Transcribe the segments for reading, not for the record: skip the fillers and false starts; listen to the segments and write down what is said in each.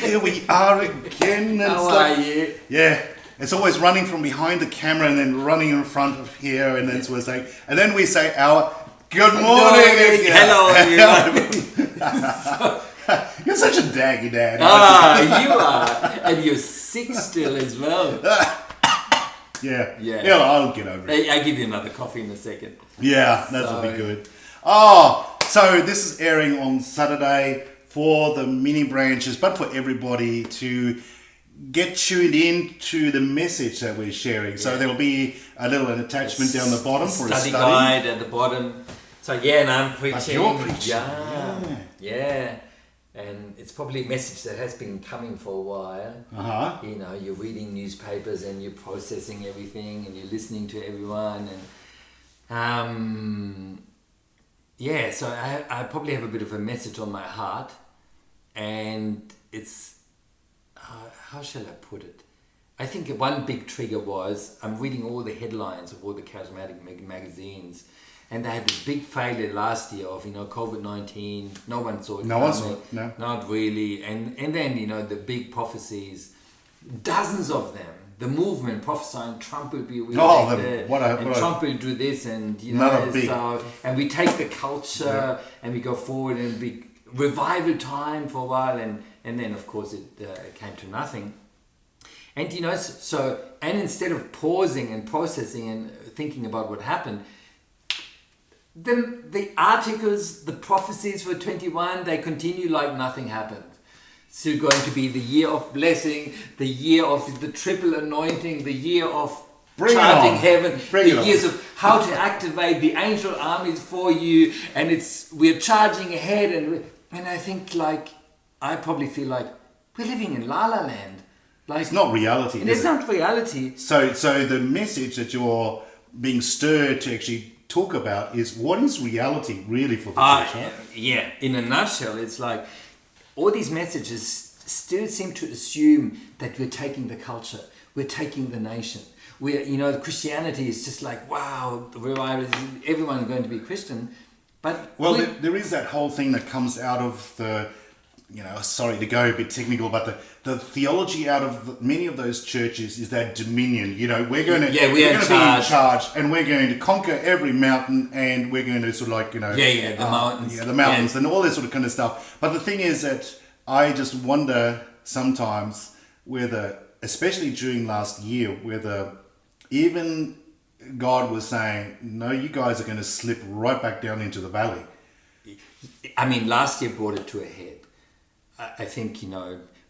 here we are again. And How are you? Yeah. It's always running from behind the camera and then running in front of here, and then we're saying, and then we say our good morning. Hello, everyone. You're such a daggy dad. You are, and you're sick still as well. Yeah. Yeah. I'll get over it. I'll give you another coffee in a second. Yeah, that'll be good. Oh, so this is airing on Saturday for the mini branches, but for everybody to get tuned in to the message that we're sharing. So there'll be an attachment down the bottom for a study guide at the bottom. So and I'm preaching. But you're preaching. Yeah. And it's probably a message that has been coming for a while. You know, you're reading newspapers and you're processing everything and you're listening to everyone and so I probably have a bit of a message on my heart, and it's how shall I put it? I think one big trigger was I'm reading all the headlines of all the charismatic magazines, and they had this big failure last year of COVID-19. No one saw it. No. Not really. And then the big prophecies, dozens of them. The movement prophesying Trump will be re-elected, Trump will do this, and and we take the culture and we go forward and be revival time for a while, and then of course it came to nothing. And and instead of pausing and processing and thinking about what happened, the articles, the prophecies for 21, they continue like nothing happened. So going to be the year of blessing, the year of the triple anointing, the year of charting heaven, the years of how to activate the angel armies for you, and we're charging ahead, and I think I probably feel like we're living in La La Land. It's not reality. It's not reality. So the message that you're being stirred to actually talk about is what is reality really for the church? Yeah. In a nutshell, it's like all these messages still seem to assume that we're taking the culture, we're taking the nation. Christianity is just like, wow, the revival is everyone's going to be Christian. But there is that whole thing that comes out of the, sorry to go a bit technical, but the theology out of many of those churches is that dominion. We're going to be in charge, and we're going to conquer every mountain, and we're going to sort of the mountains, the mountains, and all this sort of kind of stuff. But the thing is that I just wonder sometimes whether, especially during last year, whether even God was saying, no, you guys are going to slip right back down into the valley. I mean, last year brought it to a head. I think,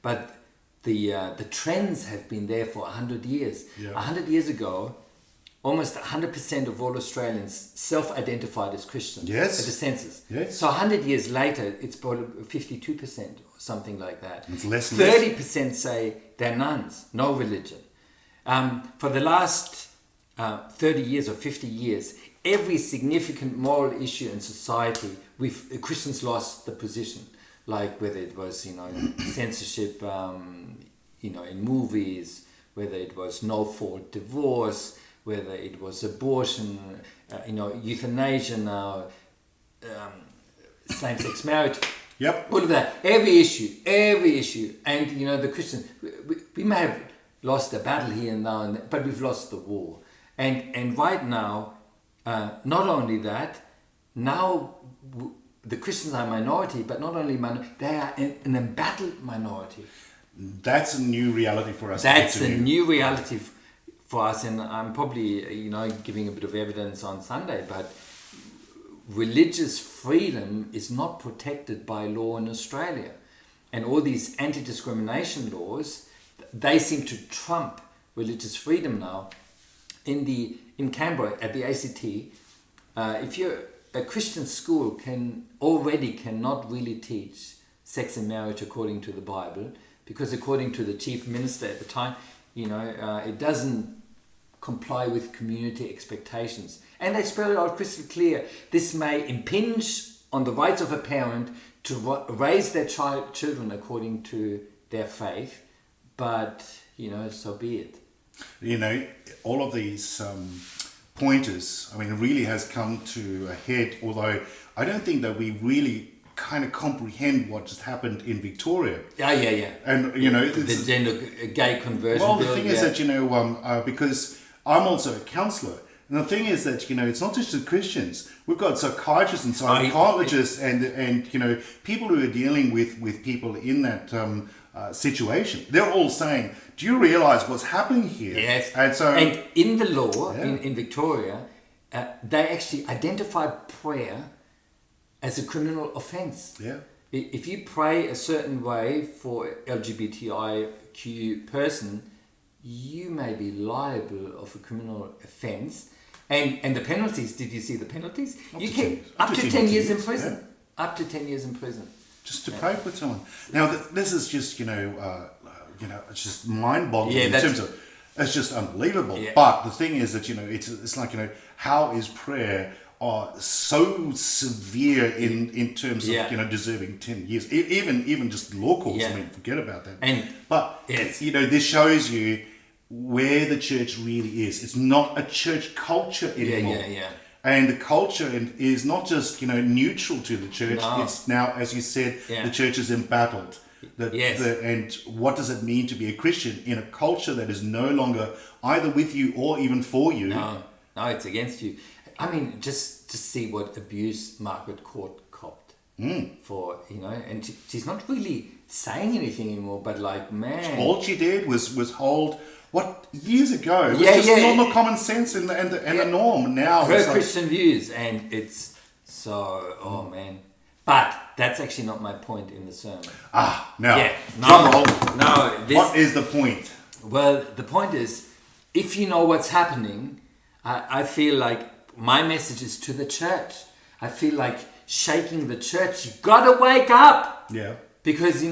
but the trends have been there for 100 years. 100 years ago, almost 100% of all Australians self-identified as Christians at the census. Yes. So 100 years later, it's about 52% or something like that. It's less. 30% say they're nuns, no religion. For the last 30 years or 50 years, every significant moral issue in society, Christians lost the position. Like whether it was, censorship, in movies, whether it was no-fault divorce, whether it was abortion, euthanasia now, same-sex marriage. Yep. All of that. Every issue. And, the Christians, we may have lost a battle here and now, but we've lost the war. And right now, not only that, now the Christians are a minority, but not only minority, they are an embattled minority. That's a new reality for us. That's a new reality for us, and I'm probably, giving a bit of evidence on Sunday, but religious freedom is not protected by law in Australia. And all these anti-discrimination laws, they seem to trump religious freedom now. In Canberra, at the ACT, if you're a Christian school cannot really teach sex and marriage according to the Bible, because according to the chief minister at the time, it doesn't comply with community expectations. And they spell it out crystal clear. This may impinge on the rights of a parent to raise their children according to their faith, but, so be it. All of these pointers, it really has come to a head, although I don't think that we really kind of comprehend what just happened in Victoria. Yeah. And, the gender gay conversion well, bill. The thing is that, because I'm also a counsellor, and the thing is that, it's not just the Christians. We've got psychiatrists and psychologists and people who are dealing with people in that situation. They're all saying, do you realise what's happening here? Yes. And in the law, in Victoria, they actually identify prayer as a criminal offence. Yeah. If you pray a certain way for LGBTIQ person, you may be liable of a criminal offence. And the penalties, did you see the penalties? Up to 10 years in prison. Yeah. Up to 10 years in prison. Just to pray for someone. Now, this is just, it's just mind-boggling in terms of, it's just unbelievable. Yeah. But the thing is that, it's like, how is prayer so severe in terms of, deserving 10 years? Even just law courts, forget about that. But this shows you where the church really is. It's not a church culture anymore. And the culture is not just neutral to the church. No. It's now, as you said, the church is embattled. And what does it mean to be a Christian in a culture that is no longer either with you or even for you? No, it's against you. I mean, just see what abuse Margaret Court copped for, and she's not really saying anything anymore, but like, man. All she did was hold what years ago was just normal common sense and the norm. Now her Christian views, and it's so, man. But that's actually not my point in the sermon. What is the point? Well, the point is, if you know what's happening, I feel like my message is to the church. I feel like shaking the church. You gotta wake up. Yeah. Because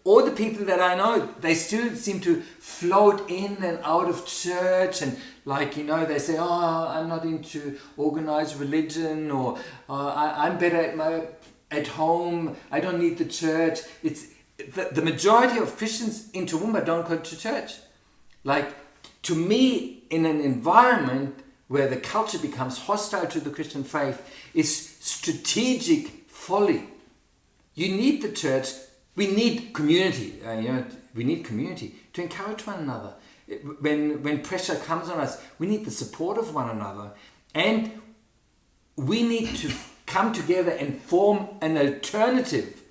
all the people that I know, they still seem to float in and out of church, and they say, I'm not into organized religion, or I'm better at home, I don't need the church. It's the majority of Christians in Toowoomba don't go to church. Like, to me, in an environment where the culture becomes hostile to the Christian faith, is strategic folly. You need the church. We need community. We need community to encourage one another. When pressure comes on us, we need the support of one another, and we need to come together and form an alternative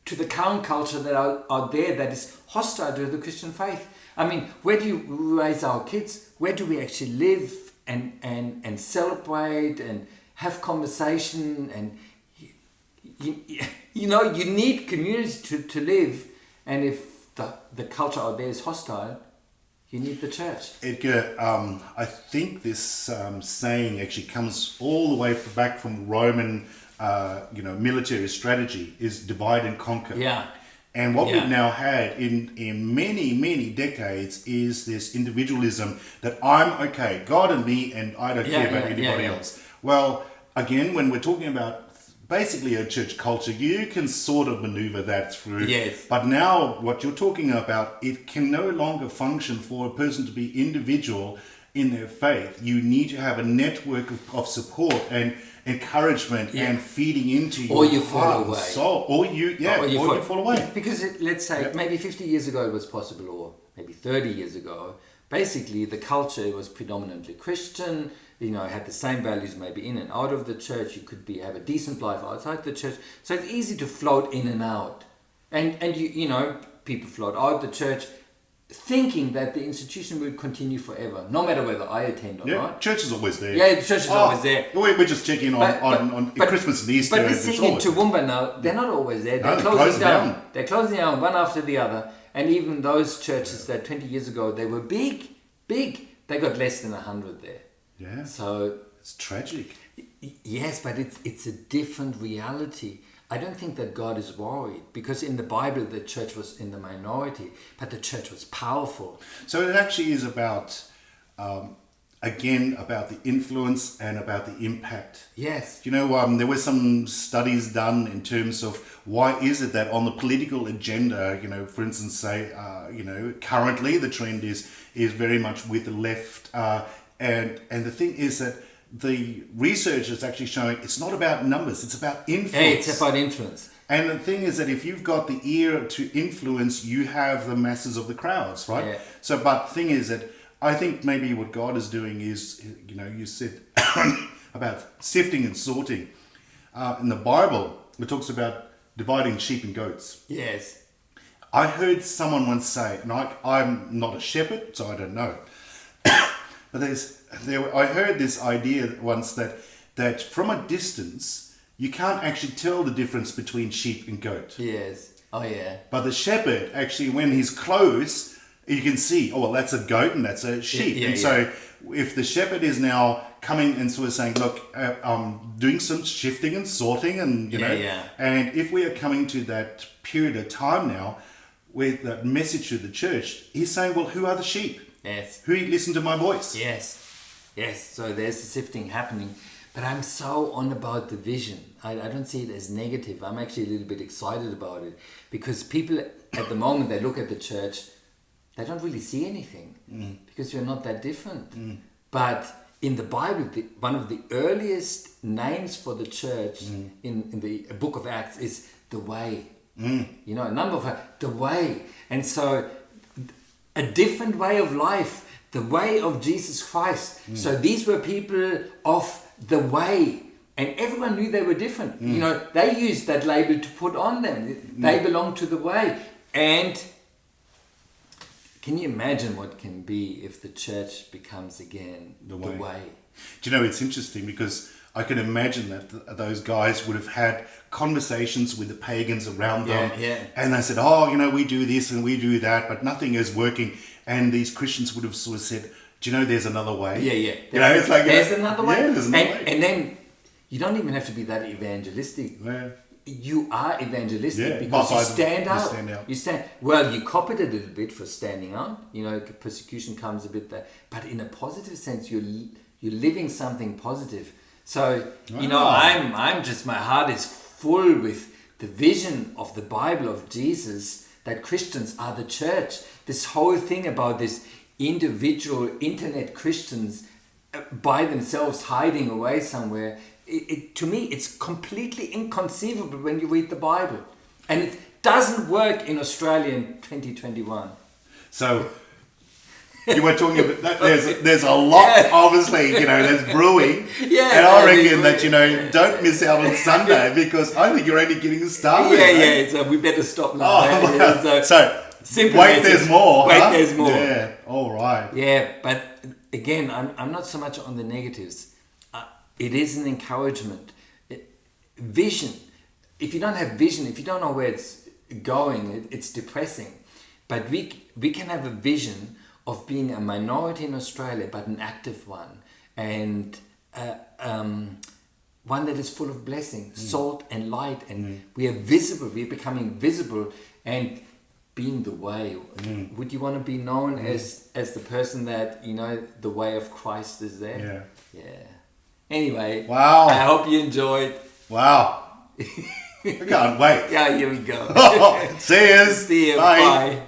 to the current culture that are there that is hostile to the Christian faith. I mean, where do you raise our kids? Where do we actually live and celebrate and have conversation? And you need community to live, and if the culture out there is hostile, you need the church. Edgar, I think this saying actually comes all the way back from Roman, military strategy, is divide and conquer. Yeah. And what we've now had in many, many decades is this individualism that I'm okay, God and me, and I don't care about anybody else. Well, again, when we're talking about basically a church culture, you can sort of maneuver that through. Yes. But now what you're talking about, it can no longer function for a person to be individual in their faith. You need to have a network of support and encouragement and feeding into your heart and soul. Or you fall away. Because let's say maybe 50 years ago it was possible, or maybe 30 years ago. Basically, the culture was predominantly Christian. Had the same values maybe in and out of the church. You could have a decent life outside the church. So it's easy to float in and out. And people float out the church thinking that the institution will continue forever, no matter whether I attend or not. Church is always there. Yeah, the church is always there. We're just checking on Christmas and Easter. But the thing in Toowoomba now, they're not always there. They're closing down. They're closing down one after the other. And even those churches that 20 years ago, they were big, they got less than 100 there. Yeah. So it's tragic. Yes, but it's a different reality. I don't think that God is worried, because in the Bible the church was in the minority, but the church was powerful. So it actually is about, again, about the influence and about the impact. Yes. There were some studies done in terms of why is it that on the political agenda, for instance, say, currently the trend is very much with the left, and the thing is that the research is actually showing it's not about numbers, it's about influence. Hey, it's about influence. And the thing is that if you've got the ear to influence, you have the masses of the crowds, right? Yeah. So, but the thing is that I think maybe what God is doing is, you said about sifting and sorting. In the Bible, it talks about dividing sheep and goats. Yes. I heard someone once say, and I'm not a shepherd, so I don't know. But I heard this idea once that from a distance, you can't actually tell the difference between sheep and goat. Yes. Oh, yeah. But the shepherd, actually, when he's close, you can see, oh, well, that's a goat and that's a sheep. Yeah, and so if the shepherd is now coming and sort of saying, look, I'm doing some shifting and sorting and, and if we are coming to that period of time now with that message to the church, he's saying, well, who are the sheep? Yes. Who listen to my voice? Yes. Yes. So there's the sifting happening. But I'm so on about the vision. I don't see it as negative. I'm actually a little bit excited about it. Because people at the moment, they look at the church, they don't really see anything. Because we're not that different. But in the Bible, one of the earliest names for the church in the book of Acts is the way. You know, a number of the way. And so a different way of life, the way of Jesus Christ. So these were people of the way, and everyone knew they were different. You know, they used that label to put on them. They belong to the way. And can you imagine what can be if the church becomes again the way? Do you know, it's interesting because I can imagine that those guys would have had conversations with the pagans around them. And they said, oh, we do this and we do that, but nothing is working. And these Christians would have sort of said, do you know there's another way? It's like there's another way. Yeah, there's another way. And then you don't even have to be that evangelistic. Yeah. You are evangelistic because you stand out. You stand. Well, you copied it a little bit for standing out. Persecution comes a bit there, but in a positive sense, you're living something positive. So I'm just, my heart is full with the vision of the Bible of Jesus, that Christians are the church. This whole thing about this individual internet Christians by themselves hiding away somewhere, to me it's completely inconceivable when you read the Bible, and it doesn't work in Australia in 2021. So you were talking about that. There's a lot, obviously, there's brewing. And I reckon that, don't miss out on Sunday because I think you're only getting started. So we better stop now. So wait, there's more. There's more. Yeah, all right. Yeah, but again, I'm not so much on the negatives. It is an encouragement. Vision. If you don't have vision, if you don't know where it's going, it's depressing. But we can have a vision of being a minority in Australia, but an active one, and one that is full of blessing, salt and light, and we are visible. We are becoming visible and being the way. Would you want to be known as the person that the way of Christ is there? Yeah. Anyway, wow. I hope you enjoyed. Wow. I can't wait. Yeah, here we go. See you. Bye.